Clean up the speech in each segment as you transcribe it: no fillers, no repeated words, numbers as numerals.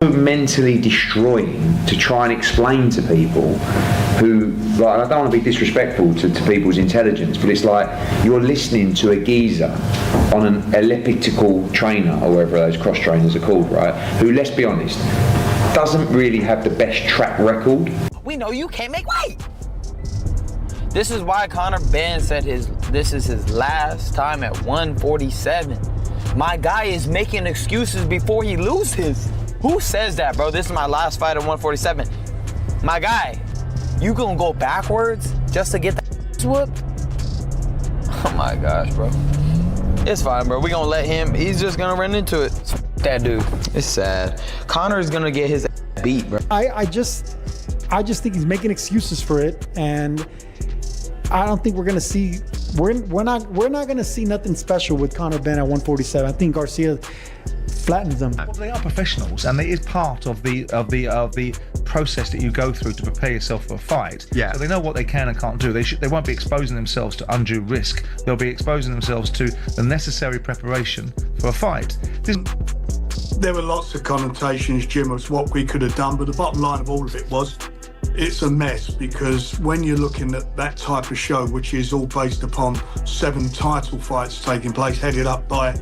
mentally destroying to try and explain to people who, like, I don't want to be disrespectful to people's intelligence, but it's like you're listening to a geezer on an elliptical trainer, or whatever those cross trainers are called, right, who, let's be honest, doesn't really have the best track record. We know you can't make weight. This is why Conor Benn said this is his last time at 147. My guy is making excuses before he loses. Who says that, bro? This is my last fight at 147. My guy, you gonna go backwards just to get that whooped? Oh my gosh, bro. It's fine, bro. We gonna let him. He's just gonna run into it. That dude. It's sad. Conor's gonna get his beat, bro. I just think he's making excuses for it, and I don't think we're gonna see. We're not gonna see nothing special with Conor Benn at 147. I think Garcia flattens them. Well, they are professionals, and it is part of the process that you go through to prepare yourself for a fight. Yeah. So they know what they can and can't do. They won't be exposing themselves to undue risk. They'll be exposing themselves to the necessary preparation for a fight. There were lots of connotations, Jim, of what we could have done, but the bottom line of all of it was, it's a mess, because when you're looking at that type of show, which is all based upon 7 title fights taking place, headed up by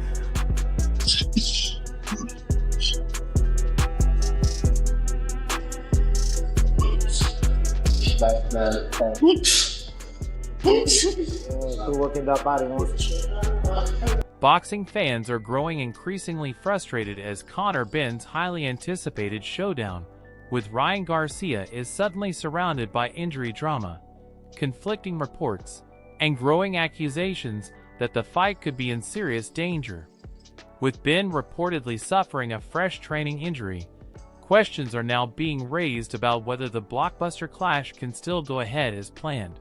Boxing fans are growing increasingly frustrated as Conor Benn's highly anticipated showdown with Ryan Garcia is suddenly surrounded by injury drama, conflicting reports, and growing accusations that the fight could be in serious danger. With Benn reportedly suffering a fresh training injury, questions are now being raised about whether the blockbuster clash can still go ahead as planned.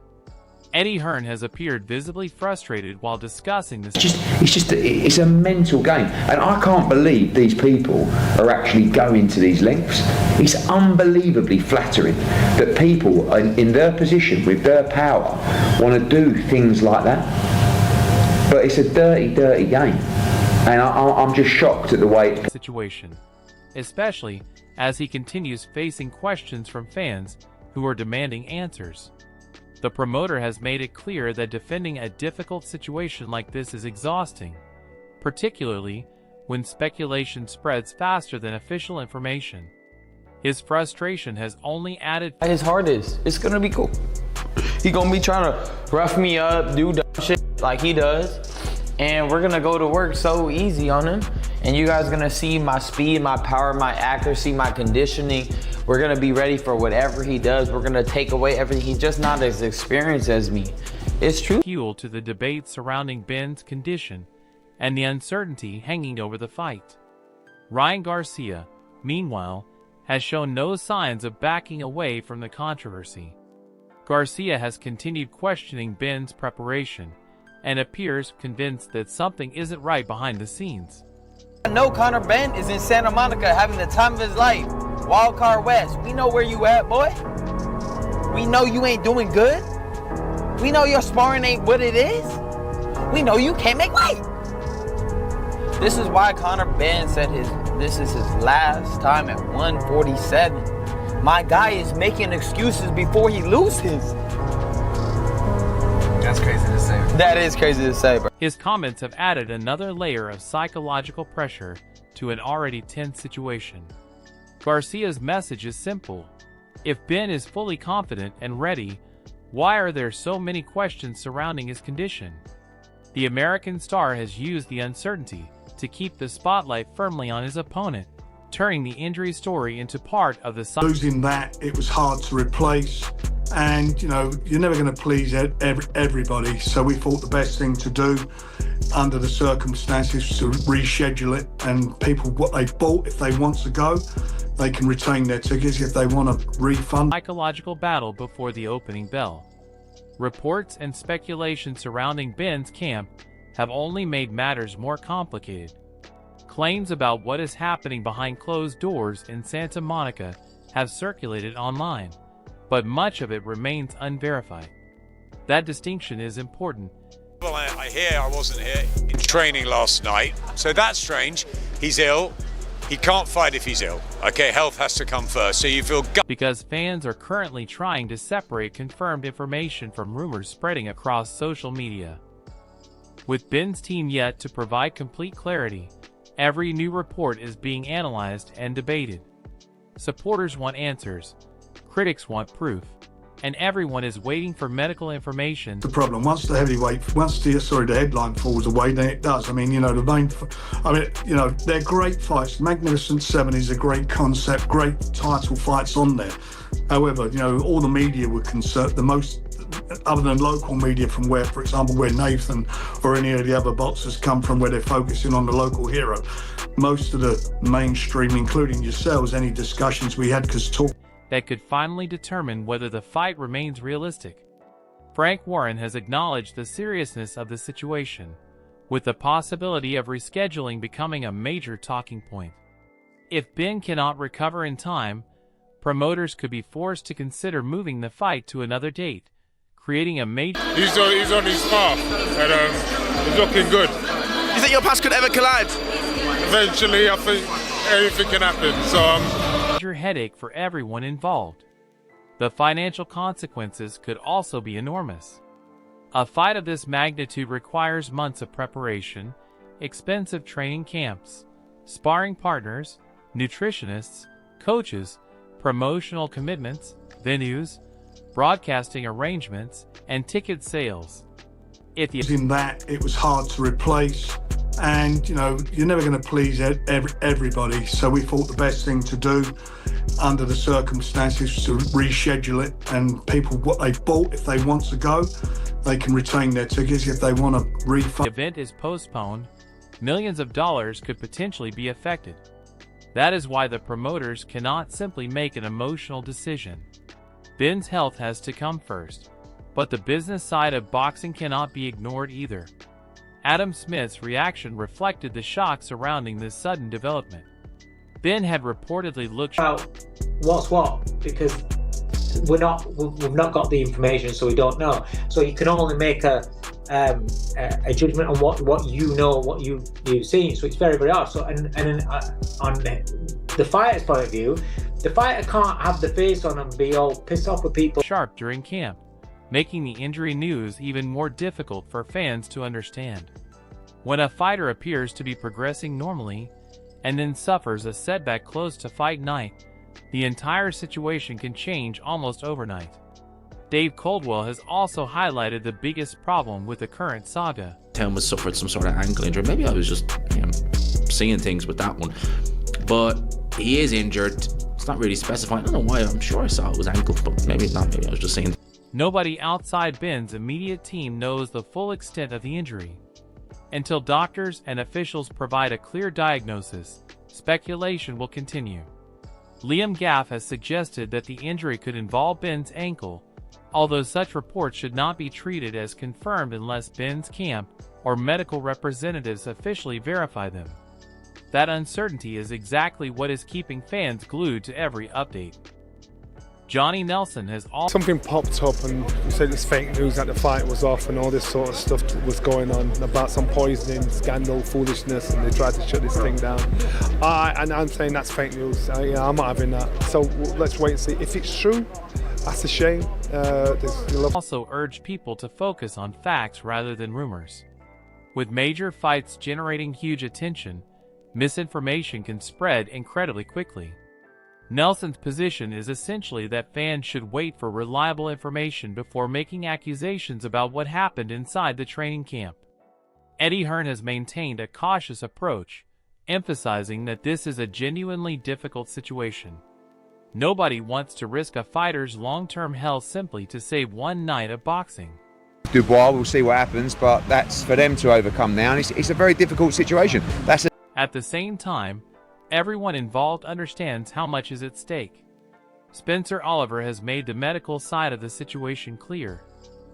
Eddie Hearn has appeared visibly frustrated while discussing this. It's a mental game, and I can't believe these people are actually going to these lengths. It's unbelievably flattering that people in their position, with their power, want to do things like that. But it's a dirty, dirty game, and I'm just shocked at the way situation, especially as he continues facing questions from fans who are demanding answers. The promoter has made it clear that defending a difficult situation like this is exhausting, particularly when speculation spreads faster than official information. His frustration has only added. His heart is. It's gonna be cool. He gonna be trying to rough me up, do dumb shit like he does, and we're gonna go to work so easy on him. And you guys are gonna see my speed, my power, my accuracy, my conditioning. We're gonna be ready for whatever he does. We're gonna take away everything. He's just not as experienced as me. It's true. Fuel to the debate surrounding Benn's condition and the uncertainty hanging over the fight. Ryan Garcia, meanwhile, has shown no signs of backing away from the controversy. Garcia has continued questioning Benn's preparation and appears convinced that something isn't right behind the scenes. I know Conor Benn is in Santa Monica having the time of his life. Wildcard West. We know where you at, boy. We know you ain't doing good. We know your sparring ain't what it is. We know you can't make weight. This is why Conor Benn said this is his last time at 147. My guy is making excuses before he loses. That's crazy to say. That is crazy to say, bro. His comments have added another layer of psychological pressure to an already tense situation. Garcia's message is simple. If Benn is fully confident and ready, why are there so many questions surrounding his condition? The American star has used the uncertainty to keep the spotlight firmly on his opponent, turning the injury story into part of the losing that, it was hard to replace. And, you know, you're never going to please everybody. So we thought the best thing to do under the circumstances was to reschedule it, and people, what they bought, if they want to go, they can retain their tickets. If they want a refund. Psychological battle before the opening bell. Reports and speculation surrounding Benn's camp have only made matters more complicated. Claims about what is happening behind closed doors in Santa Monica have circulated online, but much of it remains unverified. That distinction is important. Well, I hear I wasn't here in training last night, so that's strange. He's ill. he can't fight if he's ill. Okay, health has to come first. So you feel because fans are currently trying to separate confirmed information from rumors spreading across social media. With Benn's team yet to provide complete clarity, every new report is being analyzed and debated. Supporters want answers, critics want proof, and everyone is waiting for medical information. The problem, once the headline falls away, then it does. I mean, they're great fights. Magnificent Seven is a great concept, great title fights on there. However, all the media were concerned, the most, other than local media from where, for example, where Nathan or any of the other boxers come from, where they're focusing on the local hero. Most of the mainstream, including yourselves, any discussions we had, that could finally determine whether the fight remains realistic. Frank Warren has acknowledged the seriousness of the situation, with the possibility of rescheduling becoming a major talking point. If Benn cannot recover in time, promoters could be forced to consider moving the fight to another date, creating a major... He's on his path, and he's looking good. You think your paths could ever collide? Eventually, I think anything can happen, so major headache for everyone involved. The financial consequences could also be enormous. A fight of this magnitude requires months of preparation, expensive training camps, sparring partners, nutritionists, coaches, promotional commitments, venues, broadcasting arrangements, and ticket sales. In that, it was hard to replace, and you're never going to please everybody, so we thought the best thing to do under the circumstances was to reschedule it, and people, what they've bought, if they want to go, they can retain their tickets. If they want to refund, the event is postponed, millions of dollars could potentially be affected. That is why the promoters cannot simply make an emotional decision. Benn's health has to come first, but the business side of boxing cannot be ignored either. Adam Smith's reaction reflected the shock surrounding this sudden development. Benn had reportedly looked out what's what, because we've not got the information, so we don't know. So you can only make a judgment on what you know, what you've seen. So it's very, very hard. So and on the fighter's point of view, the fighter can't have the face on and be all pissed off with people. Sharp during camp, making the injury news even more difficult for fans to understand. When a fighter appears to be progressing normally and then suffers a setback close to fight night, the entire situation can change almost overnight. Dave Coldwell has also highlighted the biggest problem with the current saga. Town suffered some sort of ankle injury. Maybe I was just seeing things with that one. But he is injured. It's not really specified. I don't know why. I'm sure I saw it was ankle, but maybe not. Maybe I was just seeing. Nobody outside Benn's immediate team knows the full extent of the injury. Until doctors and officials provide a clear diagnosis, speculation will continue. Liam Gaff has suggested that the injury could involve Benn's ankle, although such reports should not be treated as confirmed unless Benn's camp or medical representatives officially verify them. That uncertainty is exactly what is keeping fans glued to every update. Johnny Nelson has also... Something popped up and you said it's fake news that the fight was off and all this sort of stuff was going on about some poisoning, scandal, foolishness, and they tried to shut this thing down. And I'm saying that's fake news. I'm not having that. So let's wait and see. If it's true, that's a shame. Also urged people to focus on facts rather than rumors. With major fights generating huge attention, misinformation can spread incredibly quickly. Nelson's position is essentially that fans should wait for reliable information before making accusations about what happened inside the training camp. Eddie Hearn has maintained a cautious approach, emphasizing that this is a genuinely difficult situation. Nobody wants to risk a fighter's long-term health simply to save one night of boxing. Dubois, we'll see what happens, but that's for them to overcome now, and it's a very difficult situation. At the same time, everyone involved understands how much is at stake. Spencer Oliver has made the medical side of the situation clear.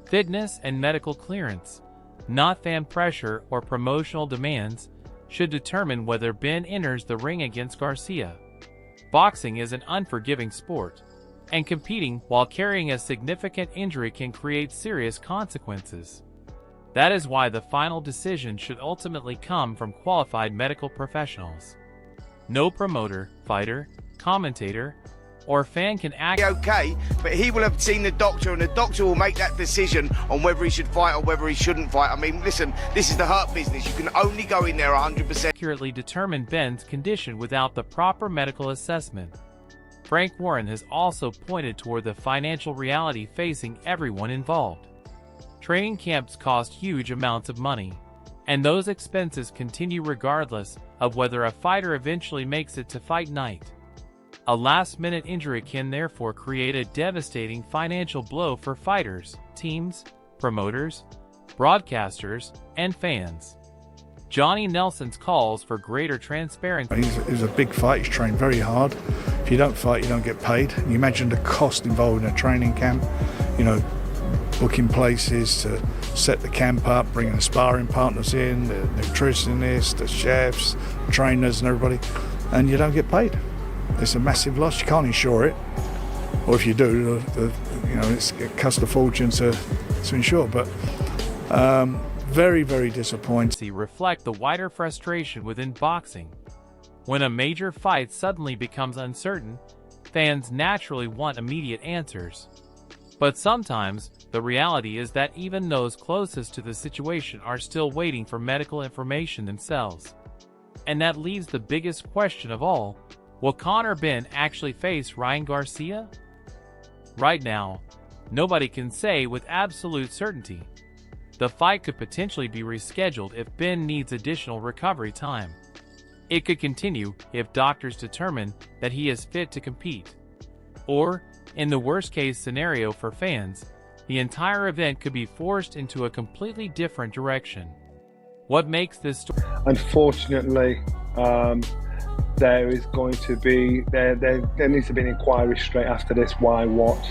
Fitness and medical clearance, not fan pressure or promotional demands, should determine whether Benn enters the ring against Garcia. Boxing is an unforgiving sport, and competing while carrying a significant injury can create serious consequences. That is why the final decision should ultimately come from qualified medical professionals. No promoter, fighter, commentator, or fan can act Okay, but he will have seen the doctor, and the doctor will make that decision on whether he should fight or whether he shouldn't fight. I mean, listen, this is the hurt business. You can only go in there 100%. accurately determine Benn's condition without the proper medical assessment. Frank Warren has also pointed toward the financial reality facing everyone involved. Training camps cost huge amounts of money, and those expenses continue regardless of whether a fighter eventually makes it to fight night. A last-minute injury can therefore create a devastating financial blow for fighters, teams, promoters, broadcasters, and fans. Johnny Nelson's calls for greater transparency. He's a big fight. He's trained very hard. If you don't fight, you don't get paid. And you imagine the cost involved in a training camp, you know, booking places to set the camp up, bringing the sparring partners in, the nutritionists, the chefs, trainers and everybody, and you don't get paid. It's a massive loss. You can't insure it, or if you do, it costs a fortune to insure. But very, very disappointing. Reflect the wider frustration within boxing. When a major fight suddenly becomes uncertain, fans naturally want immediate answers. But sometimes, the reality is that even those closest to the situation are still waiting for medical information themselves. And that leaves the biggest question of all: will Conor Benn actually face Ryan Garcia? Right now, nobody can say with absolute certainty. The fight could potentially be rescheduled if Benn needs additional recovery time. It could continue if doctors determine that he is fit to compete. Or, in the worst-case scenario for fans, the entire event could be forced into a completely different direction. What makes this story? Unfortunately, there is going to be there needs to be an inquiry straight after this. Why? What?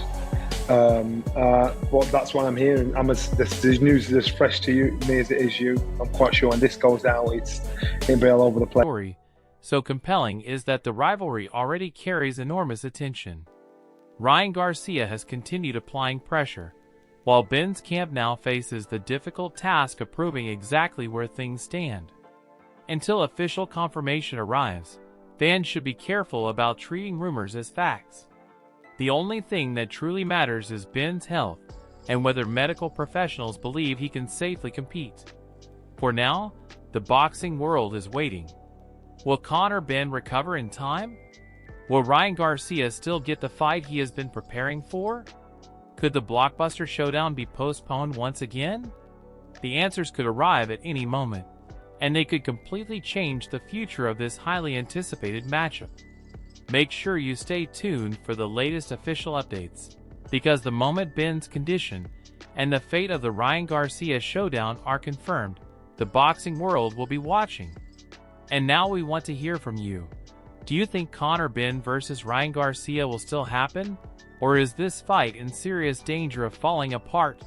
But that's what I'm hearing. This news is as fresh to me as it is you. I'm quite sure when this goes out, it'll be all over the place. Story so compelling is that the rivalry already carries enormous attention. Ryan Garcia has continued applying pressure, while Benn's camp now faces the difficult task of proving exactly where things stand. Until official confirmation arrives, fans should be careful about treating rumors as facts. The only thing that truly matters is Benn's health and whether medical professionals believe he can safely compete. For now, the boxing world is waiting. Will Conor Benn recover in time? Will Ryan Garcia still get the fight he has been preparing for? Could the blockbuster showdown be postponed once again? The answers could arrive at any moment, and they could completely change the future of this highly anticipated matchup. Make sure you stay tuned for the latest official updates, because the moment Benn's condition and the fate of the Ryan Garcia showdown are confirmed, the boxing world will be watching. And now we want to hear from you. Do you think Conor Benn versus Ryan Garcia will still happen? Or is this fight in serious danger of falling apart?